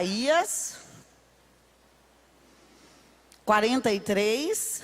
Isaías 43,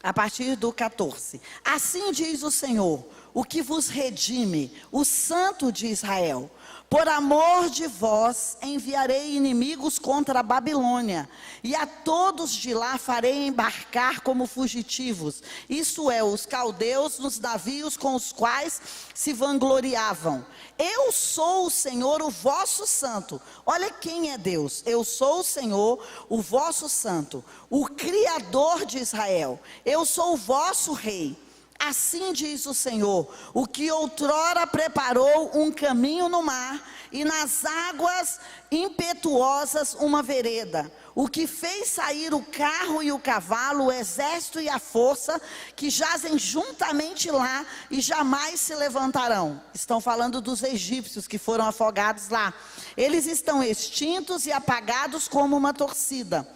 a partir do 14. Assim diz o Senhor, o que vos redime, o Santo de Israel. Por amor de vós enviarei inimigos contra a Babilônia, e a todos de lá farei embarcar como fugitivos, isto é, os caldeus nos navios com os quais se vangloriavam. Eu sou o Senhor, o vosso santo. Olha quem é Deus. Eu sou o Senhor, o vosso santo, o Criador de Israel. Eu sou o vosso rei. Assim diz o Senhor, o que outrora preparou um caminho no mar, e nas águas impetuosas uma vereda, o que fez sair o carro e o cavalo, o exército e a força, que jazem juntamente lá e jamais se levantarão. Estão falando dos egípcios que foram afogados lá. Eles estão extintos e apagados como uma torcida.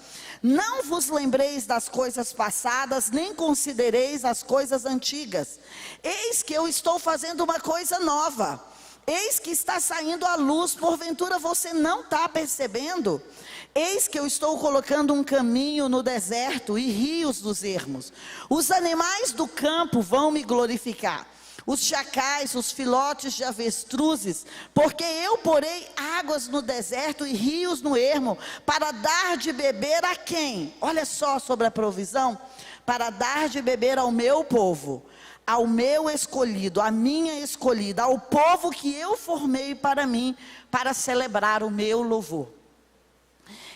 Não vos lembreis das coisas passadas, nem considereis as coisas antigas. Eis que eu estou fazendo uma coisa nova. Eis que está saindo a luz, porventura você não está percebendo? Eis que eu estou colocando um caminho no deserto e rios nos ermos. Os animais do campo vão me glorificar. Os chacais, os filhotes de avestruzes, porque eu porei águas no deserto e rios no ermo, para dar de beber a quem? Olha só sobre a provisão. Para dar de beber ao meu povo, ao meu escolhido, à minha escolhida, ao povo que eu formei para mim, para celebrar o meu louvor.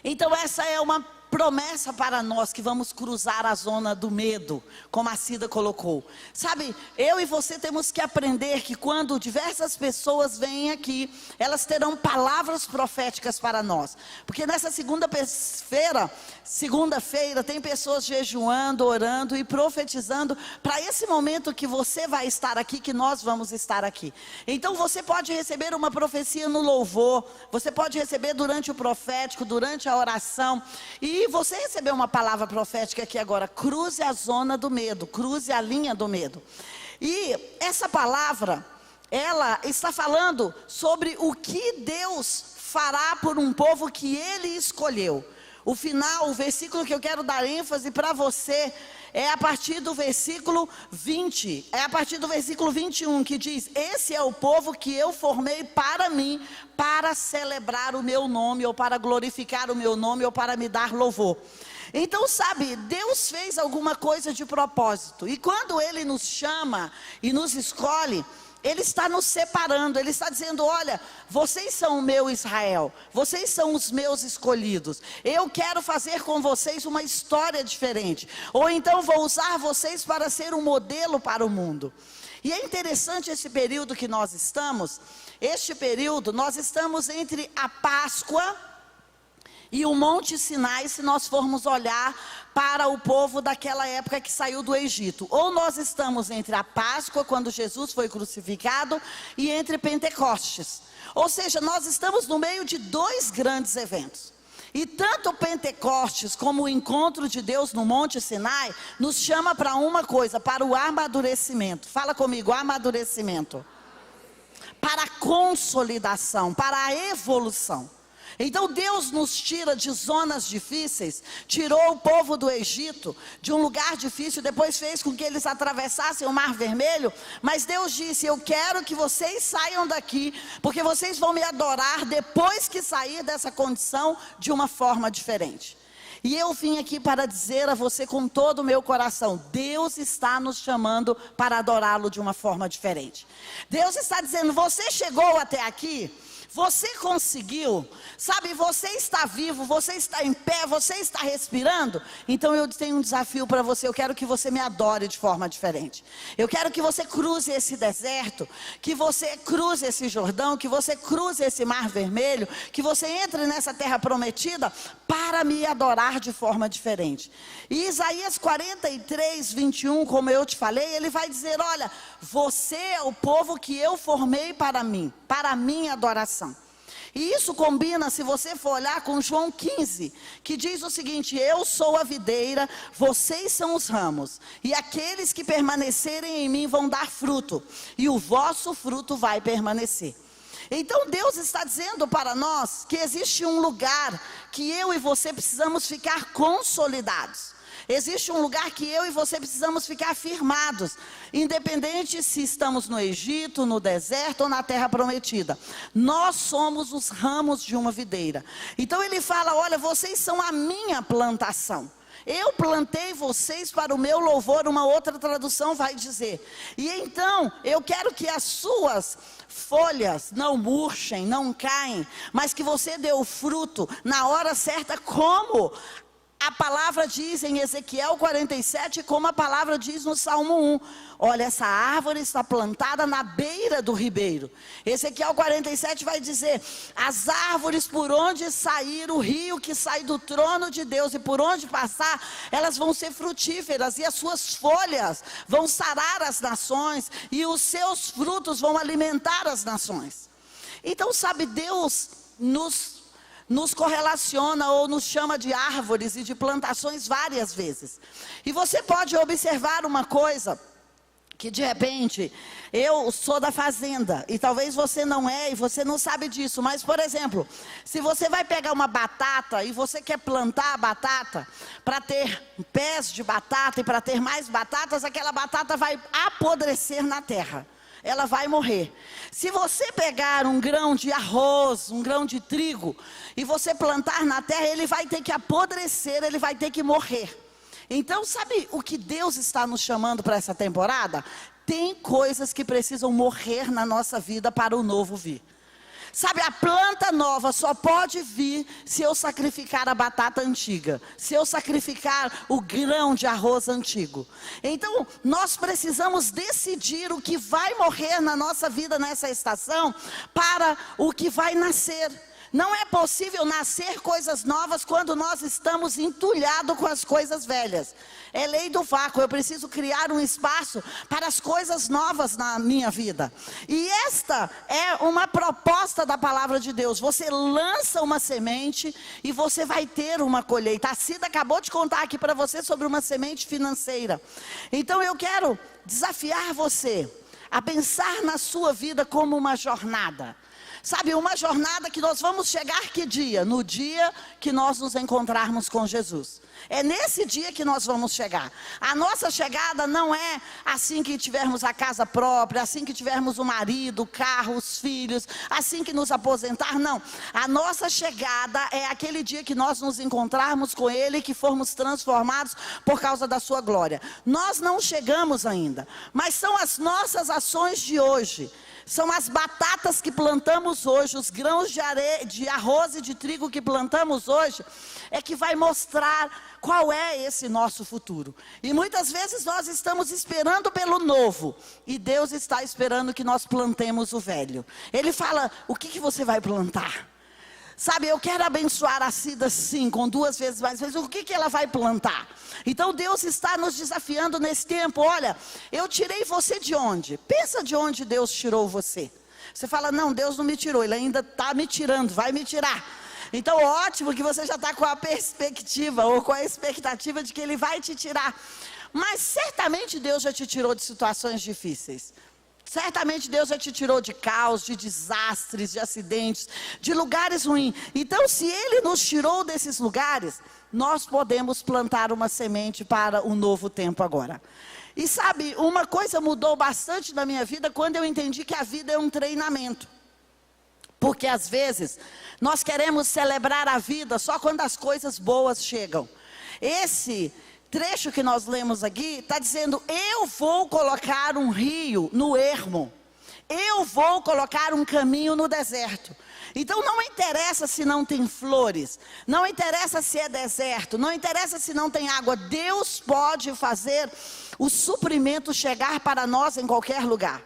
Então essa é uma promessa para nós que vamos cruzar a zona do medo, como a Cida colocou. Sabe, eu e você temos que aprender que quando diversas pessoas vêm aqui, elas terão palavras proféticas para nós. Porque nessa segunda-feira, tem pessoas jejuando, orando e profetizando para esse momento que você vai estar aqui, que nós vamos estar aqui. Então você pode receber uma profecia no louvor, você pode receber durante o profético, durante a oração, e você recebeu uma palavra profética aqui agora. Cruze a zona do medo, cruze a linha do medo. E essa palavra, ela está falando sobre o que Deus fará por um povo que Ele escolheu. O final, o versículo que eu quero dar ênfase para você é a partir do versículo 20, é a partir do versículo 21, que diz: esse é o povo que eu formei para mim, para celebrar o meu nome, ou para glorificar o meu nome, ou para me dar louvor. Então, sabe, Deus fez alguma coisa de propósito, e quando Ele nos chama e nos escolhe, Ele está nos separando. Ele está dizendo: olha, vocês são o meu Israel, vocês são os meus escolhidos, eu quero fazer com vocês uma história diferente, ou então vou usar vocês para ser um modelo para o mundo. E é interessante esse período que nós estamos. Este período, nós estamos entre a Páscoa e o Monte Sinai, se nós formos olhar para o povo daquela época que saiu do Egito. Ou nós estamos entre a Páscoa, quando Jesus foi crucificado, e entre Pentecostes. Ou seja, nós estamos no meio de dois grandes eventos. E tanto o Pentecostes como o encontro de Deus no Monte Sinai nos chama para uma coisa, para o amadurecimento. Fala comigo, amadurecimento. Para a consolidação, para a evolução. Então Deus nos tira de zonas difíceis, tirou o povo do Egito, de um lugar difícil, depois fez com que eles atravessassem o Mar Vermelho, mas Deus disse: eu quero que vocês saiam daqui, porque vocês vão me adorar depois que sair dessa condição de uma forma diferente. E eu vim aqui para dizer a você com todo o meu coração: Deus está nos chamando para adorá-lo de uma forma diferente. Deus está dizendo: você chegou até aqui, você conseguiu, sabe, você está vivo, você está em pé, você está respirando. Então eu tenho um desafio para você. Eu quero que você me adore de forma diferente. Eu quero que você cruze esse deserto, que você cruze esse Jordão, que você cruze esse Mar Vermelho, que você entre nessa terra prometida para me adorar de forma diferente. E Isaías 43, 21, como eu te falei, ele vai dizer: olha, você é o povo que eu formei para mim, para a minha adoração. E isso combina, se você for olhar, com João 15, que diz o seguinte: eu sou a videira, vocês são os ramos, e aqueles que permanecerem em mim vão dar fruto, e o vosso fruto vai permanecer. Então Deus está dizendo para nós que existe um lugar que eu e você precisamos ficar consolidados. Existe um lugar que eu e você precisamos ficar firmados, independente se estamos no Egito, no deserto ou na terra prometida. Nós somos os ramos de uma videira. Então ele fala, olha, vocês são a minha plantação. Eu plantei vocês para o meu louvor, uma outra tradução vai dizer. E então, eu quero que as suas folhas não murchem, não caem, mas que você dê o fruto na hora certa, como a palavra diz em Ezequiel 47, como a palavra diz no Salmo 1. Olha, essa árvore está plantada na beira do ribeiro. Ezequiel 47 vai dizer, as árvores por onde sair o rio que sai do trono de Deus e por onde passar, elas vão ser frutíferas e as suas folhas vão sarar as nações e os seus frutos vão alimentar as nações. Então, sabe, Deus nos correlaciona ou nos chama de árvores e de plantações várias vezes. E você pode observar uma coisa, que de repente, eu sou da fazenda, e talvez você não é, e você não sabe disso, mas por exemplo, se você vai pegar uma batata, e você quer plantar a batata, para ter pés de batata, e para ter mais batatas, aquela batata vai apodrecer na terra. Ela vai morrer. Se você pegar um grão de arroz, um grão de trigo, e você plantar na terra, ele vai ter que apodrecer, ele vai ter que morrer. Então, sabe o que Deus está nos chamando para essa temporada? Tem coisas que precisam morrer na nossa vida para o novo vir. Sabe, a planta nova só pode vir se eu sacrificar a batata antiga, se eu sacrificar o grão de arroz antigo. Então, nós precisamos decidir o que vai morrer na nossa vida nessa estação para o que vai nascer. Não é possível nascer coisas novas quando nós estamos entulhados com as coisas velhas. É lei do vácuo, eu preciso criar um espaço para as coisas novas na minha vida. E esta é uma proposta da palavra de Deus. Você lança uma semente e você vai ter uma colheita. A Cida acabou de contar aqui para você sobre uma semente financeira. Então eu quero desafiar você a pensar na sua vida como uma jornada. Sabe, uma jornada que nós vamos chegar que dia? No dia que nós nos encontrarmos com Jesus. É nesse dia que nós vamos chegar. A nossa chegada não é assim que tivermos a casa própria, assim que tivermos o marido, o carro, os filhos, assim que nos aposentar, não. A nossa chegada é aquele dia que nós nos encontrarmos com Ele e que formos transformados por causa da sua glória. Nós não chegamos ainda, mas são as nossas ações de hoje. São as batatas que plantamos hoje, os grãos de arroz e de trigo que plantamos hoje, é que vai mostrar qual é esse nosso futuro. E muitas vezes nós estamos esperando pelo novo, e Deus está esperando que nós plantemos o velho. Ele fala, o que você vai plantar? Sabe, eu quero abençoar a Cida sim, com 2 vezes mais vezes. O que ela vai plantar? Então Deus está nos desafiando nesse tempo. Olha, eu tirei você de onde? Pensa de onde Deus tirou você. Você fala, não, Deus não me tirou, Ele ainda está me tirando, vai me tirar. Então ótimo que você já está com a perspectiva ou com a expectativa de que Ele vai te tirar. Mas certamente Deus já te tirou de situações difíceis. Certamente Deus já te tirou de caos, de desastres, de acidentes, de lugares ruins. Então, se Ele nos tirou desses lugares, nós podemos plantar uma semente para um novo tempo agora. E sabe, uma coisa mudou bastante na minha vida quando eu entendi que a vida é um treinamento. Porque às vezes, nós queremos celebrar a vida só quando as coisas boas chegam. Esse trecho que nós lemos aqui está dizendo, eu vou colocar um rio no ermo, eu vou colocar um caminho no deserto. Então não interessa se não tem flores, não interessa se é deserto, não interessa se não tem água, Deus pode fazer o suprimento chegar para nós em qualquer lugar.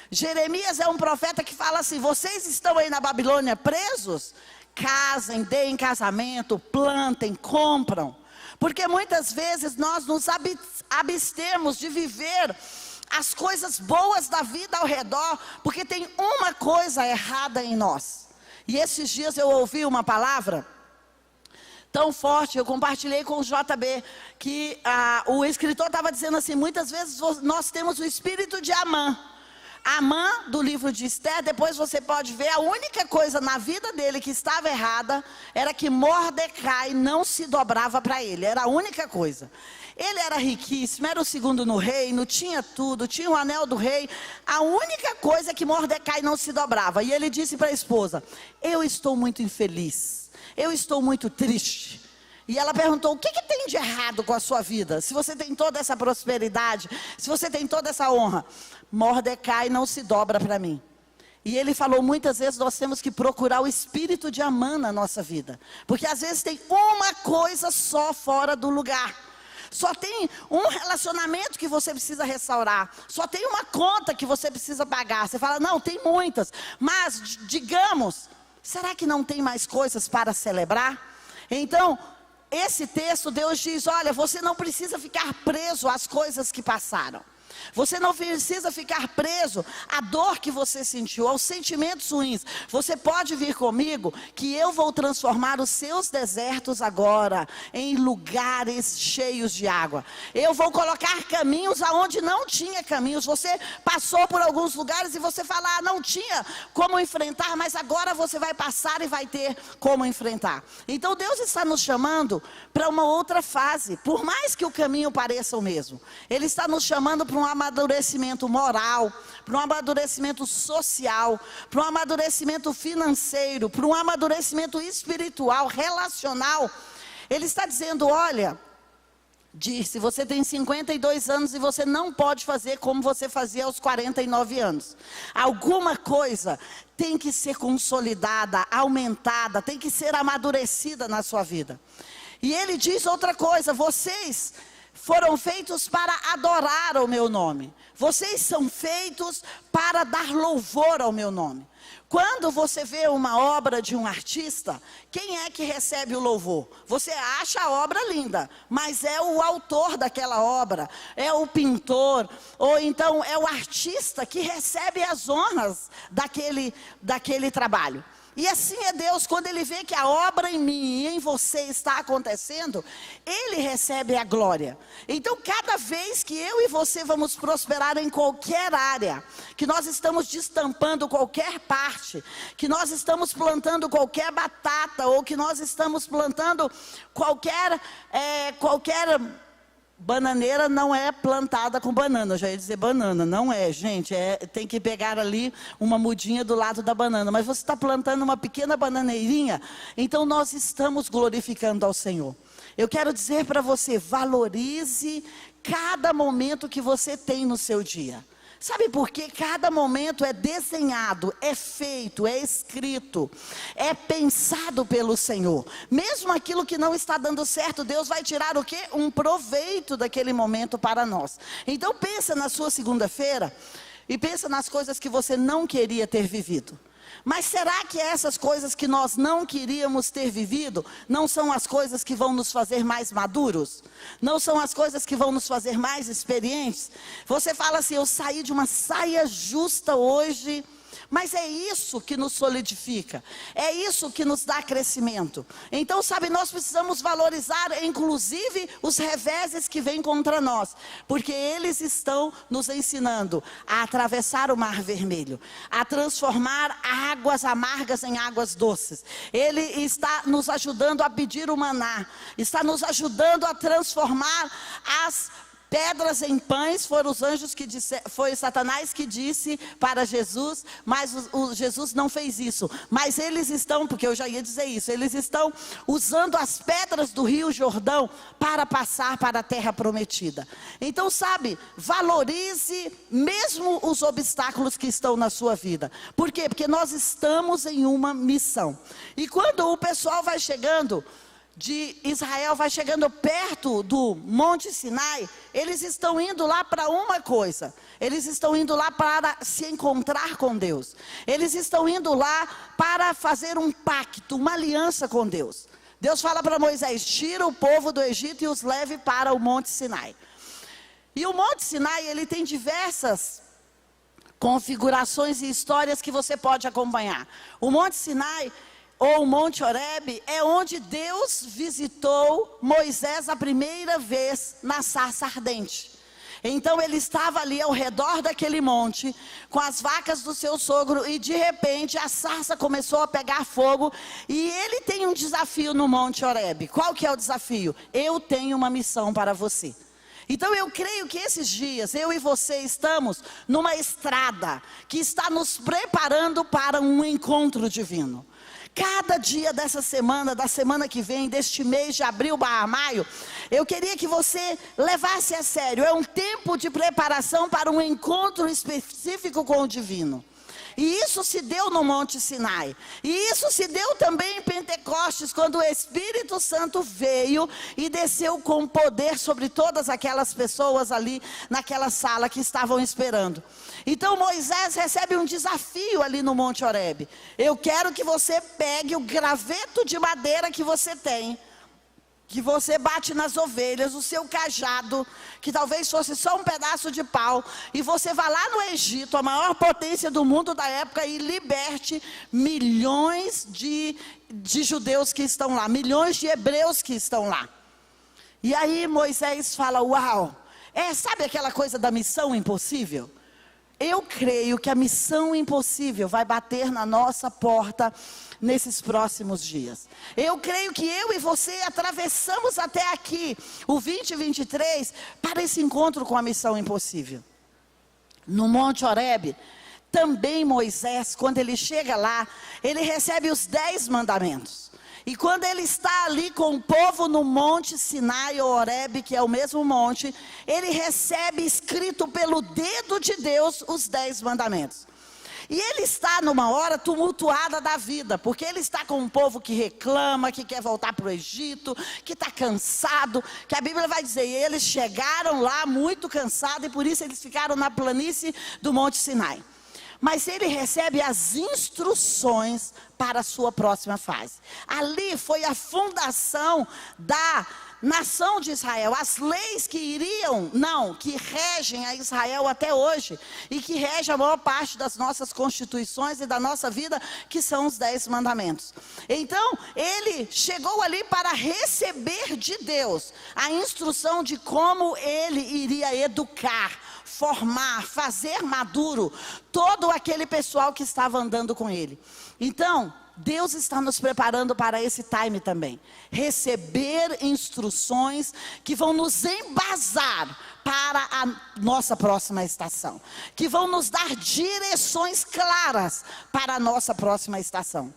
Jeremias é um profeta que fala assim, vocês estão aí na Babilônia presos? Casem, deem casamento, plantem, compram. Porque muitas vezes nós nos abstemos de viver as coisas boas da vida ao redor, porque tem uma coisa errada em nós. E esses dias eu ouvi uma palavra tão forte, eu compartilhei com o JB, que o escritor estava dizendo assim, muitas vezes nós temos o espírito de Amã. Amã, do livro de Esther, depois você pode ver, a única coisa na vida dele que estava errada era que Mordecai não se dobrava para ele, era a única coisa. Ele era riquíssimo, era o segundo no reino, tinha tudo, tinha o anel do rei. A única coisa é que Mordecai não se dobrava. E ele disse para a esposa: eu estou muito infeliz, eu estou muito triste. E ela perguntou: o que tem de errado com a sua vida? Se você tem toda essa prosperidade, se você tem toda essa honra. Mordecai não se dobra para mim. E ele falou: muitas vezes nós temos que procurar o espírito de Amã na nossa vida. Porque às vezes tem uma coisa só fora do lugar. Só tem um relacionamento que você precisa restaurar. Só tem uma conta que você precisa pagar. Você fala: não, tem muitas. Mas, digamos, será que não tem mais coisas para celebrar? Então, esse texto, Deus diz: olha, você não precisa ficar preso às coisas que passaram. Você não precisa ficar preso à dor que você sentiu, aos sentimentos ruins. Você pode vir comigo, que eu vou transformar os seus desertos agora em lugares cheios de água. Eu vou colocar caminhos aonde não tinha caminhos. Você passou por alguns lugares e você fala: ah, não tinha como enfrentar, mas agora você vai passar e vai ter como enfrentar. Então Deus está nos chamando para uma outra fase, por mais que o caminho pareça o mesmo. Ele está nos chamando para um amadurecimento moral, para um amadurecimento social, para um amadurecimento financeiro, para um amadurecimento espiritual, relacional. Ele está dizendo: olha, se você tem 52 anos e você não pode fazer como você fazia aos 49 anos. Alguma coisa tem que ser consolidada, aumentada, tem que ser amadurecida na sua vida. E ele diz outra coisa: vocês foram feitos para adorar o meu nome. Vocês são feitos para dar louvor ao meu nome. Quando você vê uma obra de um artista, quem é que recebe o louvor? Você acha a obra linda, mas é o autor daquela obra, é o pintor, ou então é o artista que recebe as honras daquele trabalho. E assim é Deus, quando Ele vê que a obra em mim e em você está acontecendo, Ele recebe a glória. Então, cada vez que eu e você vamos prosperar em qualquer área, que nós estamos destampando qualquer parte, que nós estamos plantando qualquer batata, ou que nós estamos plantando qualquer bananeira não é plantada com banana. Eu já ia dizer banana, não é, gente. Tem que pegar ali uma mudinha do lado da banana. Mas você está plantando uma pequena bananeirinha, então nós estamos glorificando ao Senhor. Eu quero dizer para você: valorize cada momento que você tem no seu dia. Sabe por quê? Cada momento é desenhado, é feito, é escrito, é pensado pelo Senhor. Mesmo aquilo que não está dando certo, Deus vai tirar o quê? Um proveito daquele momento para nós. Então pensa na sua segunda-feira e pensa nas coisas que você não queria ter vivido. Mas será que essas coisas que nós não queríamos ter vivido não são as coisas que vão nos fazer mais maduros? Não são as coisas que vão nos fazer mais experientes? Você fala assim: eu saí de uma saia justa hoje. Mas é isso que nos solidifica, é isso que nos dá crescimento. Então, sabe, nós precisamos valorizar inclusive os reveses que vêm contra nós, porque eles estão nos ensinando a atravessar o Mar Vermelho, a transformar águas amargas em águas doces. Ele está nos ajudando a pedir o maná, está nos ajudando a transformar as pedras em pães. Foram os anjos que foi Satanás que disse para Jesus, mas Jesus não fez isso. Mas eles estão, porque eu já ia dizer isso, eles estão usando as pedras do Rio Jordão para passar para a terra prometida. Então, sabe, valorize mesmo os obstáculos que estão na sua vida. Por quê? Porque nós estamos em uma missão. E quando o pessoal vai chegando de Israel, vai chegando perto do Monte Sinai, eles estão indo lá para uma coisa: eles estão indo lá para se encontrar com Deus. Eles estão indo lá para fazer um pacto, uma aliança com Deus. Deus fala para Moisés: tira o povo do Egito e os leve para o Monte Sinai. E o Monte Sinai, ele tem diversas configurações e histórias que você pode acompanhar. O Monte Sinai, ou o Monte Horebe, é onde Deus visitou Moisés a primeira vez na sarça ardente. Então ele estava ali ao redor daquele monte, com as vacas do seu sogro, e de repente a sarça começou a pegar fogo, e ele tem um desafio no Monte Horebe. Qual que é o desafio? Eu tenho uma missão para você. Então eu creio que esses dias, eu e você estamos numa estrada, que está nos preparando para um encontro divino. Cada dia dessa semana, da semana que vem, deste mês de abril/maio, eu queria que você levasse a sério. É um tempo de preparação para um encontro específico com o divino. E isso se deu no Monte Sinai. E isso se deu também em Pentecostes, quando o Espírito Santo veio e desceu com poder sobre todas aquelas pessoas ali naquela sala que estavam esperando. Então Moisés recebe um desafio ali no Monte Horebe. Eu quero que você pegue o graveto de madeira que você tem, que você bate nas ovelhas, o seu cajado, que talvez fosse só um pedaço de pau, e você vá lá no Egito, a maior potência do mundo da época, e liberte milhões de judeus que estão lá, milhões de hebreus que estão lá. E aí Moisés fala, uau, sabe aquela coisa da missão impossível? Eu creio que a missão impossível vai bater na nossa porta nesses próximos dias. Eu creio que eu e você atravessamos até aqui o 2023 para esse encontro com a missão impossível. No Monte Horebe, também Moisés, quando ele chega lá, ele recebe os 10 mandamentos. E quando ele está ali com o povo no Monte Sinai ou Horebe, que é o mesmo monte, ele recebe escrito pelo dedo de Deus os 10 mandamentos. E ele está numa hora tumultuada da vida, porque ele está com um povo que reclama, que quer voltar para o Egito, que está cansado, que a Bíblia vai dizer, eles chegaram lá muito cansados e por isso eles ficaram na planície do Monte Sinai. Mas ele recebe as instruções para a sua próxima fase. Ali foi a fundação da nação de Israel, as leis que regem a Israel até hoje, e que regem a maior parte das nossas constituições e da nossa vida, que são os 10 mandamentos. Então, ele chegou ali para receber de Deus a instrução de como ele iria educar, formar, fazer maduro todo aquele pessoal que estava andando com ele. Então, Deus está nos preparando para esse time também. Receber instruções que vão nos embasar para a nossa próxima estação. Que vão nos dar direções claras para a nossa próxima estação.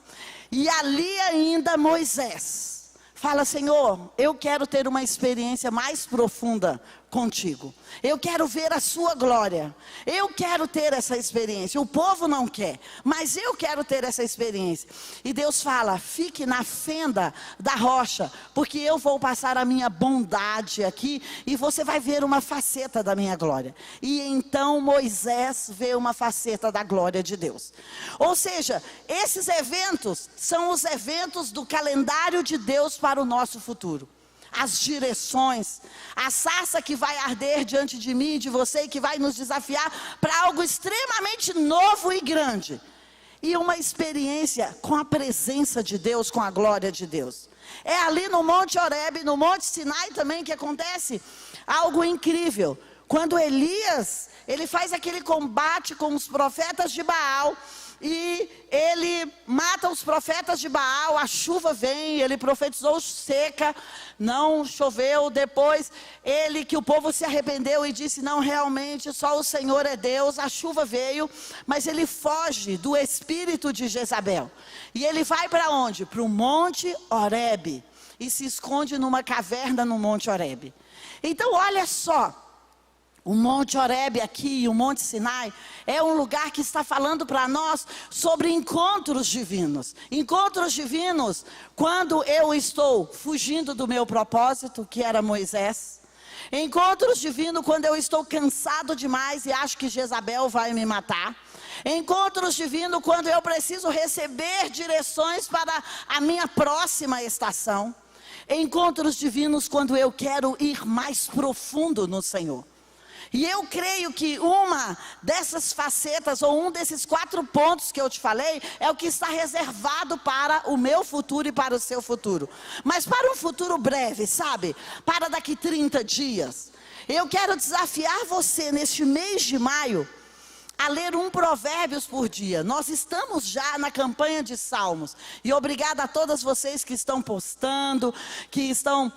E ali ainda Moisés fala, Senhor, eu quero ter uma experiência mais profunda contigo. Eu quero ver a sua glória. Eu quero ter essa experiência. O povo não quer, mas eu quero ter essa experiência. E Deus fala, fique na fenda da rocha, porque eu vou passar a minha bondade aqui, e você vai ver uma faceta da minha glória. E então Moisés vê uma faceta da glória de Deus. Ou seja, esses eventos são os eventos do calendário de Deus para o nosso futuro. As direções, a sarça que vai arder diante de mim e de você, e que vai nos desafiar para algo extremamente novo e grande. E uma experiência com a presença de Deus, com a glória de Deus. É ali no Monte Horebe, no Monte Sinai também, que acontece algo incrível. Quando Elias, ele faz aquele combate com os profetas de Baal, e ele mata os profetas de Baal, a chuva vem, ele profetizou seca, não choveu. Depois que o povo se arrependeu e disse, não, realmente só o Senhor é Deus, a chuva veio, mas ele foge do espírito de Jezabel. E ele vai para onde? Para o Monte Horebe, e se esconde numa caverna no Monte Horebe. Então olha só, o Monte Horebe aqui, o Monte Sinai, é um lugar que está falando para nós sobre encontros divinos. Encontros divinos quando eu estou fugindo do meu propósito, que era Moisés. Encontros divinos quando eu estou cansado demais e acho que Jezabel vai me matar. Encontros divinos quando eu preciso receber direções para a minha próxima estação. Encontros divinos quando eu quero ir mais profundo no Senhor. E eu creio que uma dessas facetas, ou um desses 4 pontos que eu te falei, é o que está reservado para o meu futuro e para o seu futuro. Mas para um futuro breve, sabe? Para daqui 30 dias. Eu quero desafiar você neste mês de maio a ler um Provérbios por dia. Nós estamos já na campanha de Salmos. E obrigada a todas vocês que estão postando, que estão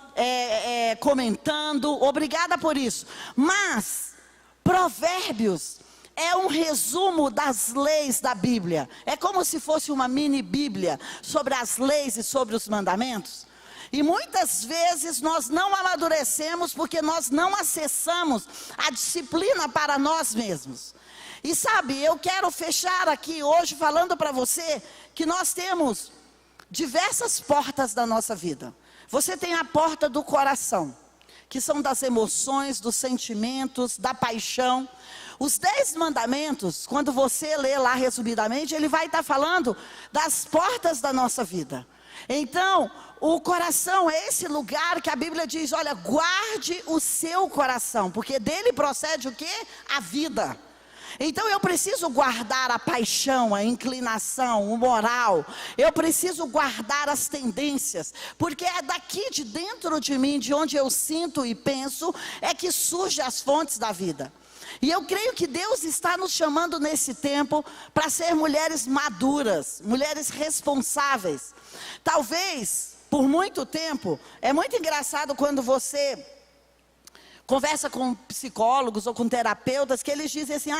comentando. Obrigada por isso. Mas Provérbios é um resumo das leis da Bíblia. É como se fosse uma mini Bíblia sobre as leis e sobre os mandamentos. E muitas vezes nós não amadurecemos porque nós não acessamos a disciplina para nós mesmos. E sabe, eu quero fechar aqui hoje falando para você que nós temos diversas portas da nossa vida. Você tem a porta do coração, que são das emoções, dos sentimentos, da paixão. Os 10 mandamentos, quando você lê lá resumidamente, ele vai estar falando das portas da nossa vida. Então, o coração é esse lugar que a Bíblia diz, olha, guarde o seu coração, porque dele procede o quê? A vida. Então eu preciso guardar a paixão, a inclinação, o moral. Eu preciso guardar as tendências, porque é daqui de dentro de mim, de onde eu sinto e penso, é que surgem as fontes da vida. E eu creio que Deus está nos chamando nesse tempo para ser mulheres maduras, mulheres responsáveis. Talvez, por muito tempo, é muito engraçado quando você conversa com psicólogos ou com terapeutas, que eles dizem assim,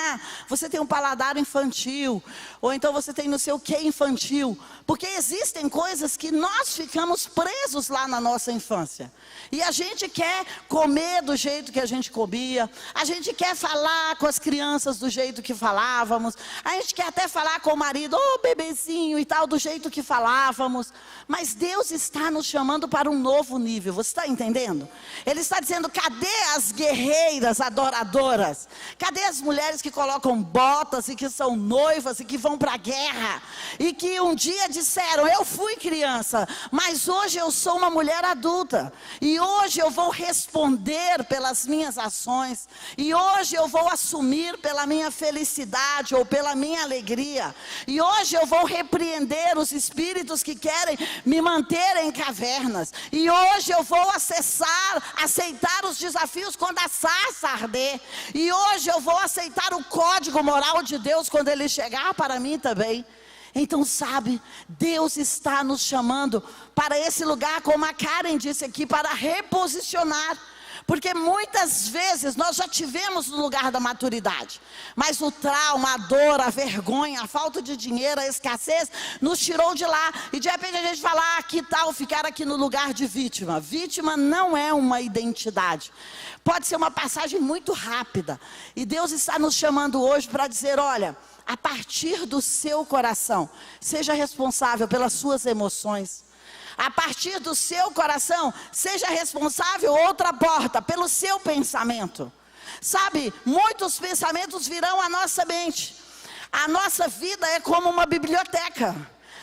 você tem um paladar infantil, ou então você tem não sei o que infantil, porque existem coisas que nós ficamos presos lá na nossa infância, e a gente quer comer do jeito que a gente comia, a gente quer falar com as crianças do jeito que falávamos, a gente quer até falar com o marido, bebezinho e tal, do jeito que falávamos, mas Deus está nos chamando para um novo nível, você está entendendo? Ele está dizendo, cadê as guerreiras adoradoras? Cadê as mulheres que colocam botas e que são noivas e que vão para a guerra? E que um dia disseram, eu fui criança, mas hoje eu sou uma mulher adulta. E hoje eu vou responder pelas minhas ações. E hoje eu vou assumir pela minha felicidade ou pela minha alegria. E hoje eu vou repreender os espíritos que querem me manter em cavernas. E hoje eu vou aceitar os desafios quando a sarça arder. E hoje eu vou aceitar o código moral de Deus quando ele chegar para mim também. Então sabe, Deus está nos chamando para esse lugar, como a Karen disse aqui, para reposicionar. Porque muitas vezes nós já tivemos no lugar da maturidade, mas o trauma, a dor, a vergonha, a falta de dinheiro, a escassez nos tirou de lá. E de repente a gente fala, que tal ficar aqui no lugar de vítima? Vítima não é uma identidade, pode ser uma passagem muito rápida. E Deus está nos chamando hoje para dizer, olha, a partir do seu coração, seja responsável pelas suas emoções. A partir do seu coração, seja responsável, outra porta, pelo seu pensamento. Sabe, muitos pensamentos virão à nossa mente. A nossa vida é como uma biblioteca.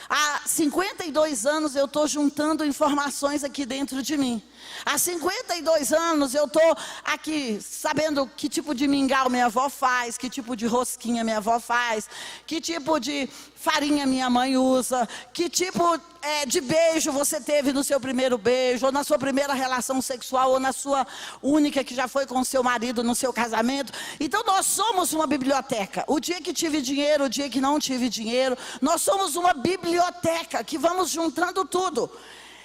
Há 52 anos eu estou juntando informações aqui dentro de mim. Há 52 anos eu estou aqui sabendo que tipo de mingau minha avó faz, que tipo de rosquinha minha avó faz, que tipo de farinha minha mãe usa, que tipo de beijo você teve no seu primeiro beijo, ou na sua primeira relação sexual, ou na sua única que já foi com o seu marido no seu casamento. Então nós somos uma biblioteca. O dia que tive dinheiro, o dia que não tive dinheiro, nós somos uma biblioteca que vamos juntando tudo.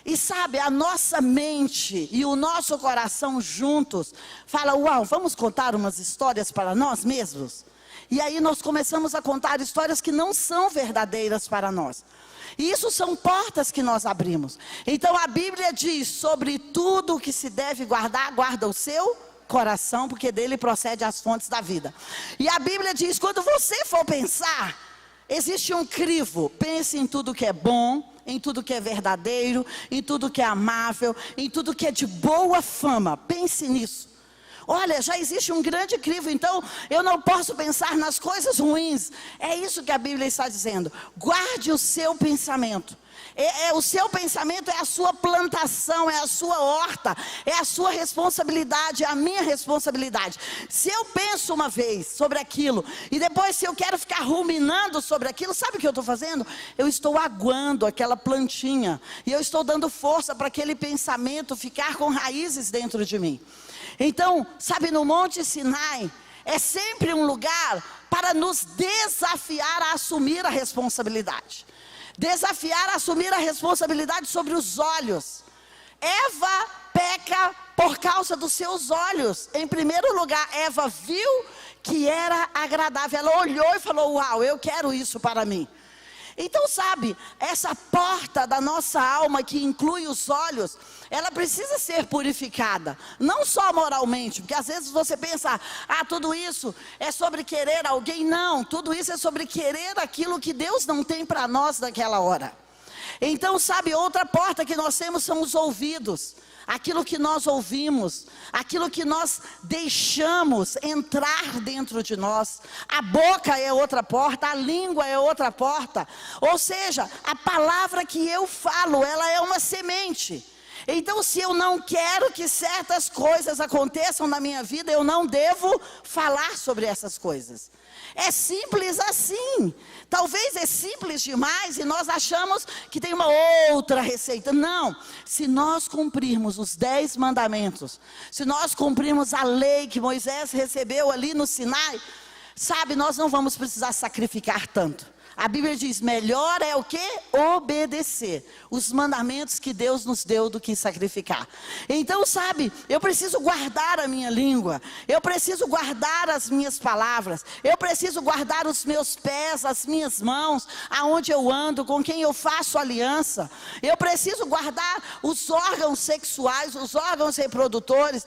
E sabe, a nossa mente e o nosso coração juntos fala, uau, vamos contar umas histórias para nós mesmos? E aí nós começamos a contar histórias que não são verdadeiras para nós. E isso são portas que nós abrimos. Então a Bíblia diz, sobre tudo o que se deve guardar, guarda o seu coração, porque dele procede as fontes da vida. E a Bíblia diz, quando você for pensar, existe um crivo, pense em tudo que é bom, em tudo que é verdadeiro, em tudo que é amável, em tudo que é de boa fama, pense nisso. Olha, já existe um grande crivo, então eu não posso pensar nas coisas ruins. É isso que a Bíblia está dizendo, guarde o seu pensamento. O seu pensamento é a sua plantação, é a sua horta, é a sua responsabilidade, é a minha responsabilidade. Se eu penso uma vez sobre aquilo, e depois se eu quero ficar ruminando sobre aquilo, sabe o que eu estou fazendo? Eu estou aguando aquela plantinha, e eu estou dando força para aquele pensamento ficar com raízes dentro de mim. Então, sabe, no Monte Sinai, é sempre um lugar para nos desafiar a assumir a responsabilidade. Desafiar a assumir a responsabilidade sobre os olhos. Eva peca por causa dos seus olhos. Em primeiro lugar, Eva viu que era agradável. Ela olhou e falou: uau, eu quero isso para mim. Então, sabe, essa porta da nossa alma que inclui os olhos, ela precisa ser purificada. Não só moralmente, porque às vezes você pensa: tudo isso é sobre querer alguém. Não, tudo isso é sobre querer aquilo que Deus não tem para nós naquela hora. Então, sabe, outra porta que nós temos são os ouvidos. Aquilo que nós ouvimos, aquilo que nós deixamos entrar dentro de nós. A boca é outra porta, a língua é outra porta. Ou seja, a palavra que eu falo, ela é uma semente. Então, se eu não quero que certas coisas aconteçam na minha vida, eu não devo falar sobre essas coisas. É simples assim. Talvez é simples demais e nós achamos que tem uma outra receita. Não, se nós cumprirmos os 10 mandamentos, se nós cumprirmos a lei que Moisés recebeu ali no Sinai, sabe, nós não vamos precisar sacrificar tanto. A Bíblia diz: melhor é o quê? Obedecer os mandamentos que Deus nos deu do que sacrificar. Então, sabe, eu preciso guardar a minha língua, eu preciso guardar as minhas palavras, eu preciso guardar os meus pés, as minhas mãos, aonde eu ando, com quem eu faço aliança. Eu preciso guardar os órgãos sexuais, os órgãos reprodutores.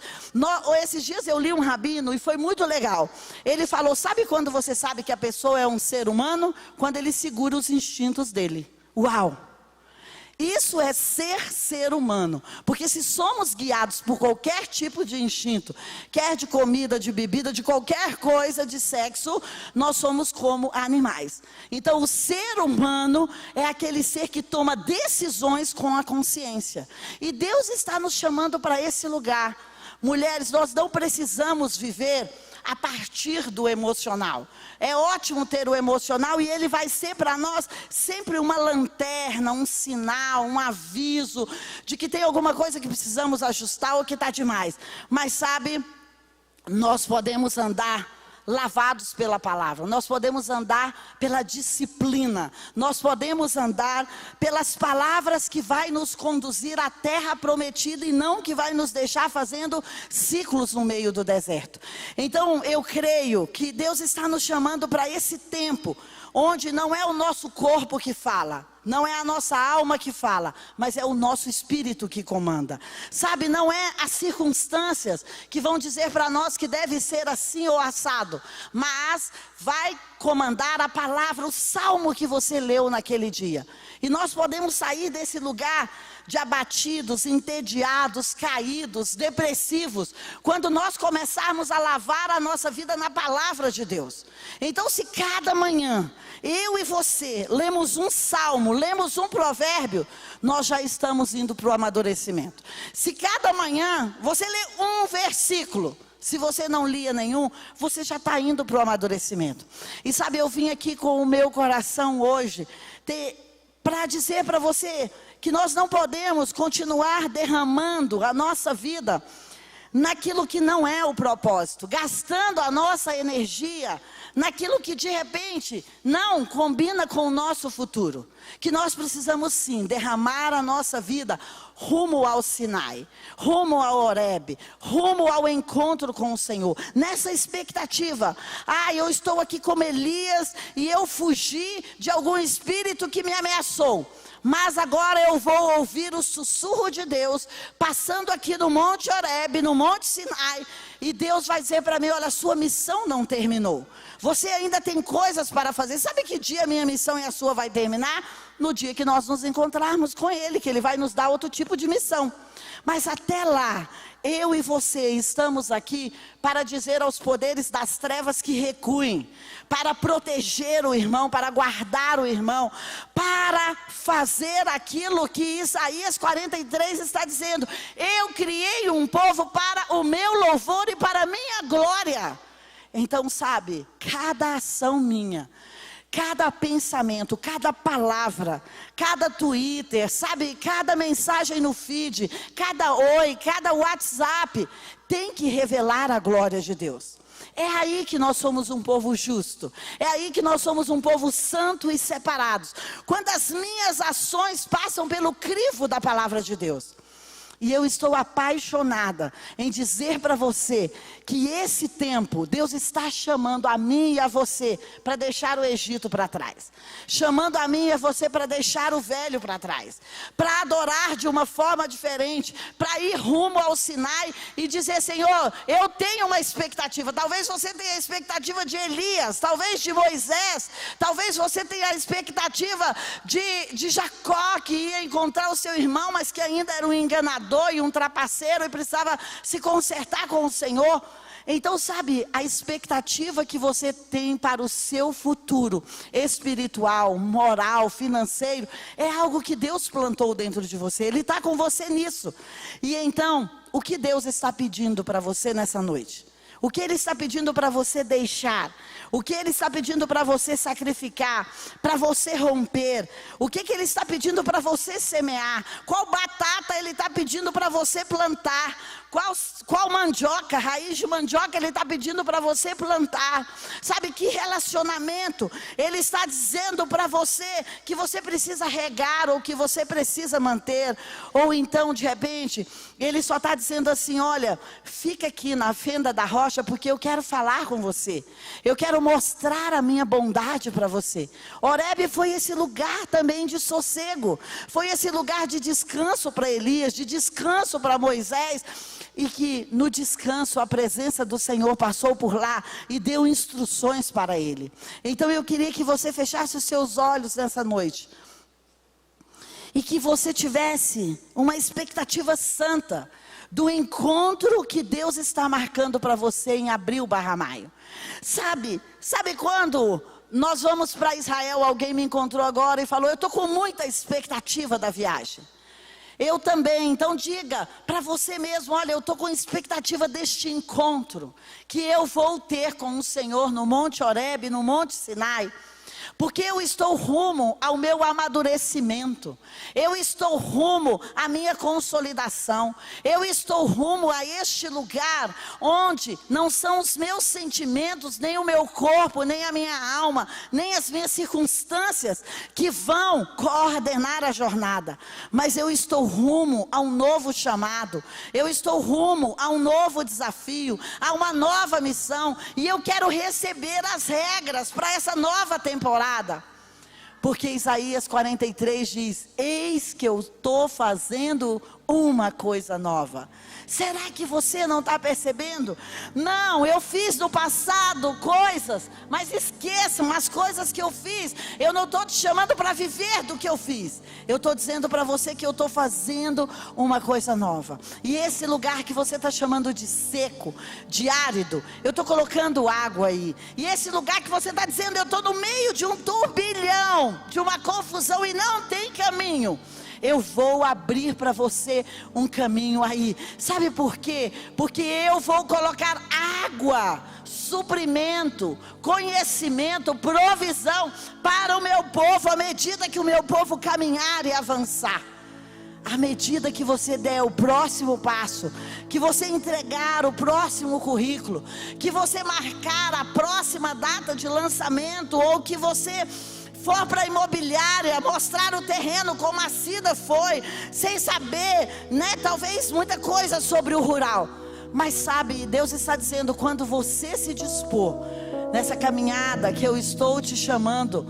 Esses dias eu li um rabino e foi muito legal. Ele falou: sabe quando você sabe que a pessoa é um ser humano? Quando ele segura os instintos dele. Uau! Isso é ser humano. Porque se somos guiados por qualquer tipo de instinto, quer de comida, de bebida, de qualquer coisa, de sexo, nós somos como animais. Então, o ser humano é aquele ser que toma decisões com a consciência. E Deus está nos chamando para esse lugar. Mulheres, nós não precisamos viver a partir do emocional. É ótimo ter o emocional e ele vai ser para nós sempre uma lanterna, um sinal, um aviso de que tem alguma coisa que precisamos ajustar ou que está demais. Mas sabe, nós podemos andar lavados pela palavra, nós podemos andar pela disciplina, nós podemos andar pelas palavras que vai nos conduzir à terra prometida e não que vai nos deixar fazendo ciclos no meio do deserto. Então eu creio que Deus está nos chamando para esse tempo, onde não é o nosso corpo que fala, não é a nossa alma que fala, mas é o nosso espírito que comanda. Sabe, não é as circunstâncias que vão dizer para nós que deve ser assim ou assado, mas vai comandar a palavra, o salmo que você leu naquele dia. E nós podemos sair desse lugar de abatidos, entediados, caídos, depressivos, quando nós começarmos a lavar a nossa vida na palavra de Deus. Então, se cada manhã eu e você lemos um salmo, lemos um provérbio, nós já estamos indo para o amadurecimento. Se cada manhã você lê um versículo, se você não lia nenhum, você já está indo para o amadurecimento. E sabe, eu vim aqui com o meu coração hoje para dizer para você que nós não podemos continuar derramando a nossa vida naquilo que não é o propósito, gastando a nossa energia naquilo que de repente não combina com o nosso futuro. Que nós precisamos sim derramar a nossa vida rumo ao Sinai, rumo ao Horebe, rumo ao encontro com o Senhor, nessa expectativa. Eu estou aqui como Elias e eu fugi de algum espírito que me ameaçou, mas agora eu vou ouvir o sussurro de Deus, passando aqui no Monte Horebe, no Monte Sinai, e Deus vai dizer para mim: olha, a sua missão não terminou, você ainda tem coisas para fazer. Sabe que dia a minha missão e a sua vai terminar? no dia que nós nos encontrarmos com Ele, que Ele vai nos dar outro tipo de missão. Mas até lá, eu e você estamos aqui para dizer aos poderes das trevas que recuem, para proteger o irmão, para guardar o irmão, para fazer aquilo que Isaías 43 está dizendo: eu criei um povo para o meu louvor e para a minha glória. Então, sabe, cada ação minha, cada pensamento, cada palavra, cada Twitter, sabe, cada mensagem no feed, cada oi, cada WhatsApp, tem que revelar a glória de Deus. É aí que nós somos um povo justo. É aí que nós somos um povo santo e separados. Quando as minhas ações passam pelo crivo da palavra de Deus. E eu estou apaixonada em dizer para você que esse tempo, Deus está chamando a mim e a você para deixar o Egito para trás. Chamando a mim e a você para deixar o velho para trás. Para adorar de uma forma diferente. Para ir rumo ao Sinai e dizer: Senhor, eu tenho uma expectativa. Talvez você tenha a expectativa de Elias, talvez de Moisés. Talvez você tenha a expectativa de Jacó, que ia encontrar o seu irmão, mas que ainda era um enganador e um trapaceiro e precisava se consertar com o Senhor. Então, sabe, a expectativa que você tem para o seu futuro espiritual, moral, financeiro, é algo que Deus plantou dentro de você. Ele está com você nisso. E então, o que Deus está pedindo para você nessa noite? O que Ele está pedindo para você deixar? O que Ele está pedindo para você sacrificar? Para você romper? O que Ele está pedindo para você semear? Qual batata Ele está pedindo para você plantar? Qual mandioca, raiz de mandioca Ele está pedindo para você plantar? Sabe, que relacionamento Ele está dizendo para você que você precisa regar ou que você precisa manter? Ou então, de repente, Ele só está dizendo assim: olha, fica aqui na fenda da rocha, porque eu quero falar com você. Eu quero mostrar a minha bondade para você. Horebe foi esse lugar também de sossego. Foi esse lugar de descanso para Elias, de descanso para Moisés. E que no descanso a presença do Senhor passou por lá e deu instruções para ele. Então eu queria que você fechasse os seus olhos nessa noite. E que você tivesse uma expectativa santa do encontro que Deus está marcando para você em abril/maio. Sabe quando nós vamos para Israel? Alguém me encontrou agora e falou: eu estou com muita expectativa da viagem. Eu também. Então diga para você mesmo: olha, eu estou com expectativa deste encontro que eu vou ter com o Senhor no Monte Horebe, no Monte Sinai. Porque eu estou rumo ao meu amadurecimento. Eu estou rumo à minha consolidação. Eu estou rumo a este lugar onde não são os meus sentimentos, nem o meu corpo, nem a minha alma, nem as minhas circunstâncias que vão coordenar a jornada. Mas eu estou rumo a um novo chamado. Eu estou rumo a um novo desafio, a uma nova missão. E eu quero receber as regras para essa nova temporada. Porque Isaías 43 diz: eis que eu estou fazendo uma coisa nova. Será que você não está percebendo? Não, eu fiz no passado coisas, mas esqueçam as coisas que eu fiz. Eu não estou te chamando para viver do que eu fiz. Eu estou dizendo para você que eu estou fazendo uma coisa nova. E esse lugar que você está chamando de seco, de árido, eu estou colocando água aí. E esse lugar que você está dizendo: eu estou no meio de um turbilhão, de uma confusão e não tem caminho. Eu vou abrir para você um caminho aí. Sabe por quê? Porque eu vou colocar água, suprimento, conhecimento, provisão para o meu povo, à medida que o meu povo caminhar e avançar. À medida que você der o próximo passo, que você entregar o próximo currículo, que você marcar a próxima data de lançamento, ou que você for para a imobiliária mostrar o terreno como a Cida foi, sem saber, né, talvez muita coisa sobre o rural. Mas sabe, Deus está dizendo: quando você se dispor nessa caminhada que eu estou te chamando,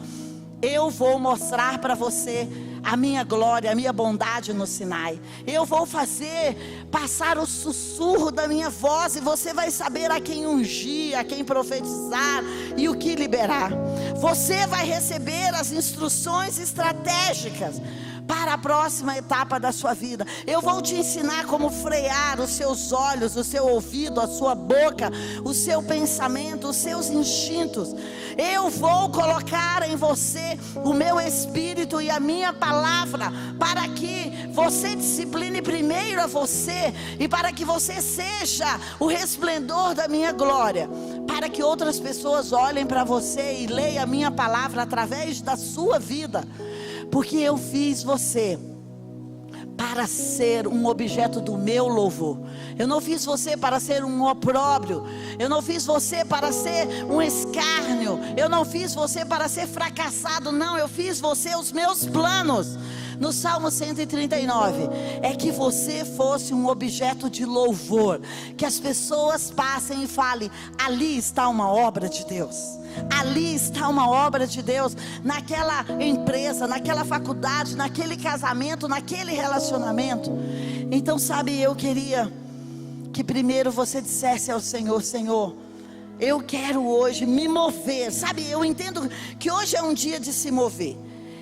eu vou mostrar para você a minha glória, a minha bondade no Sinai. Eu vou fazer passar o sussurro da minha voz, e você vai saber a quem ungir, a quem profetizar e o que liberar. Você vai receber as instruções estratégicas para a próxima etapa da sua vida. Eu vou te ensinar como frear os seus olhos, o seu ouvido, a sua boca, o seu pensamento, os seus instintos. Eu vou colocar em você o meu espírito e a minha palavra, para que você discipline primeiro a você, e para que você seja o resplendor da minha glória, para que outras pessoas olhem para você e leiam a minha palavra através da sua vida. Porque eu fiz você para ser um objeto do meu louvor. Eu não fiz você para ser um opróbrio. Eu não fiz você para ser um escárnio. Eu não fiz você para ser fracassado. Não, eu fiz você, os meus planos. No Salmo 139, é que você fosse um objeto de louvor, que as pessoas passem e falem: ali está uma obra de Deus, ali está uma obra de Deus, naquela empresa, naquela faculdade, naquele casamento, naquele relacionamento. Então, sabe, eu queria que primeiro você dissesse ao Senhor: Senhor, eu quero hoje me mover. Sabe, eu entendo que hoje é um dia de se mover.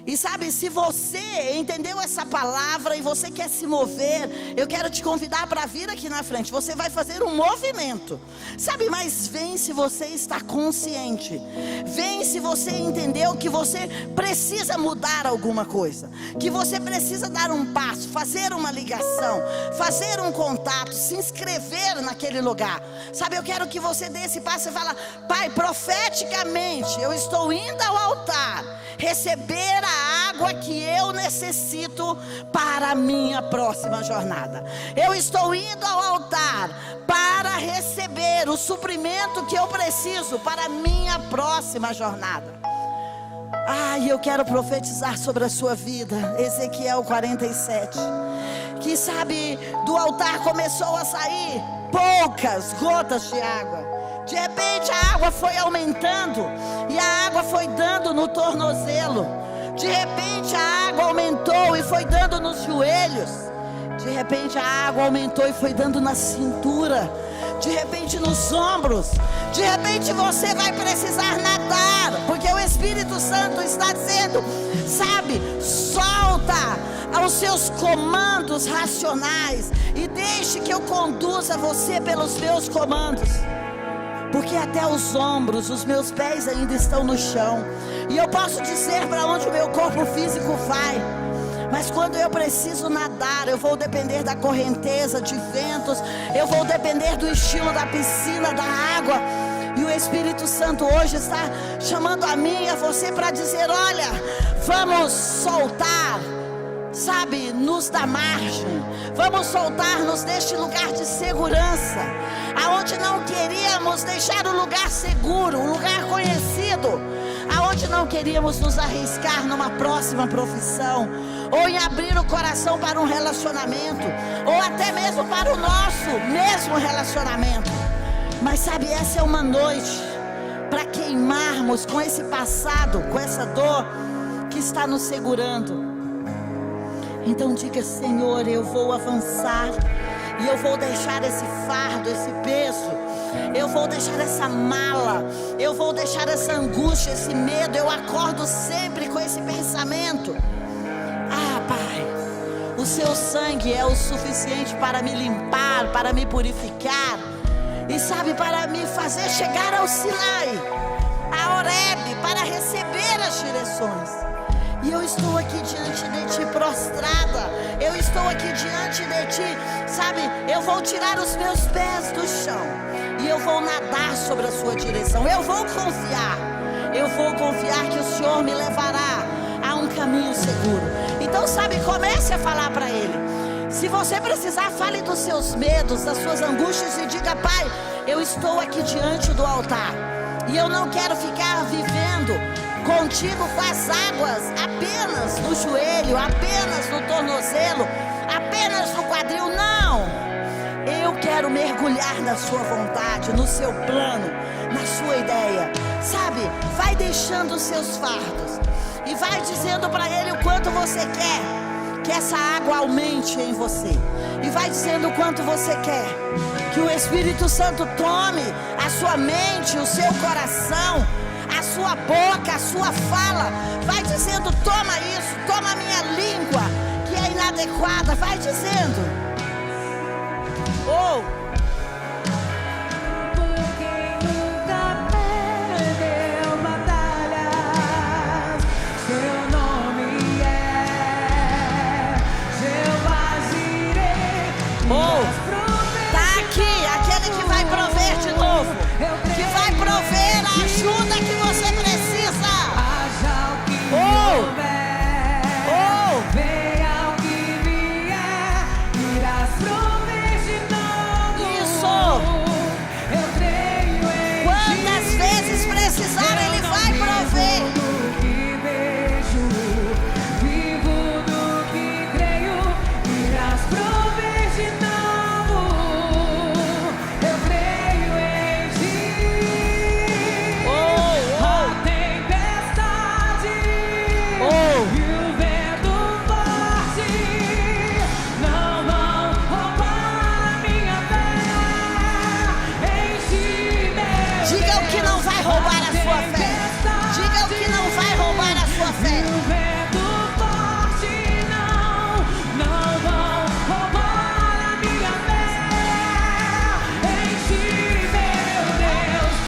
E sabe, se você entendeu essa palavra e você quer se mover, eu quero te convidar para vir aqui na frente. Você vai fazer um movimento, sabe, mas vem se você está consciente. Vem se você entendeu que você precisa mudar alguma coisa, que você precisa dar um passo, fazer uma ligação, fazer um contato, se inscrever naquele lugar. Sabe, eu quero que você dê esse passo e fala: Pai, profeticamente eu estou indo ao altar receber a água que eu necessito para a minha próxima jornada. Eu estou indo ao altar para receber o suprimento que eu preciso para a minha próxima jornada. E eu quero profetizar sobre a sua vida. Ezequiel 47. Que sabe, do altar começou a sair poucas gotas de água. De repente a água foi aumentando, e a água foi dando no tornozelo. De repente a água aumentou e foi dando nos joelhos. De repente a água aumentou e foi dando na cintura. De repente nos ombros. De repente você vai precisar nadar, porque o Espírito Santo está dizendo: sabe, solta aos seus comandos racionais e deixe que eu conduza você pelos meus comandos. Porque até os ombros, os meus pés ainda estão no chão, e eu posso dizer para onde o meu corpo físico vai, mas quando eu preciso nadar, eu vou depender da correnteza de ventos, eu vou depender do estilo da piscina, da água. E o Espírito Santo hoje está chamando a mim e a você para dizer: olha, vamos soltar, sabe, nos da margem. Vamos soltar-nos deste lugar de segurança, aonde não queríamos deixar o lugar seguro, o lugar conhecido, aonde não queríamos nos arriscar numa próxima profissão, ou em abrir o coração para um relacionamento, ou até mesmo para o nosso mesmo relacionamento. Mas sabe, essa é uma noite para queimarmos com esse passado, com essa dor que está nos segurando. Então diga: Senhor, eu vou avançar, e eu vou deixar esse fardo, esse peso, eu vou deixar essa mala, eu vou deixar essa angústia, esse medo. Eu acordo sempre com esse pensamento: Pai, o seu sangue é o suficiente para me limpar, para me purificar, e sabe, para me fazer chegar ao Sinai, a Horebe, para receber as direções. E eu estou aqui diante de ti prostrada, eu estou aqui diante de ti, sabe, eu vou tirar os meus pés do chão, e eu vou nadar sobre a sua direção. Eu vou confiar que o Senhor me levará a um caminho seguro. Então, sabe, comece a falar para Ele. Se você precisar, fale dos seus medos, das suas angústias, e diga: Pai, eu estou aqui diante do altar, e eu não quero ficar vivendo contigo com as águas apenas no joelho, apenas no tornozelo, apenas no quadril. Não, eu quero mergulhar na sua vontade, no seu plano, na sua ideia. Sabe, vai deixando os seus fardos, E vai dizendo para Ele o quanto você quer que essa água aumente em você. E vai dizendo o quanto você quer que o Espírito Santo tome a sua mente, o seu coração, a sua boca, a sua fala. Vai dizendo: toma isso, toma a minha língua, que é inadequada. Vai dizendo. Oh! Tá aqui aquele que vai prover de novo, que vai prover a ajuda que você precisa. Venha o que vier, irás prover.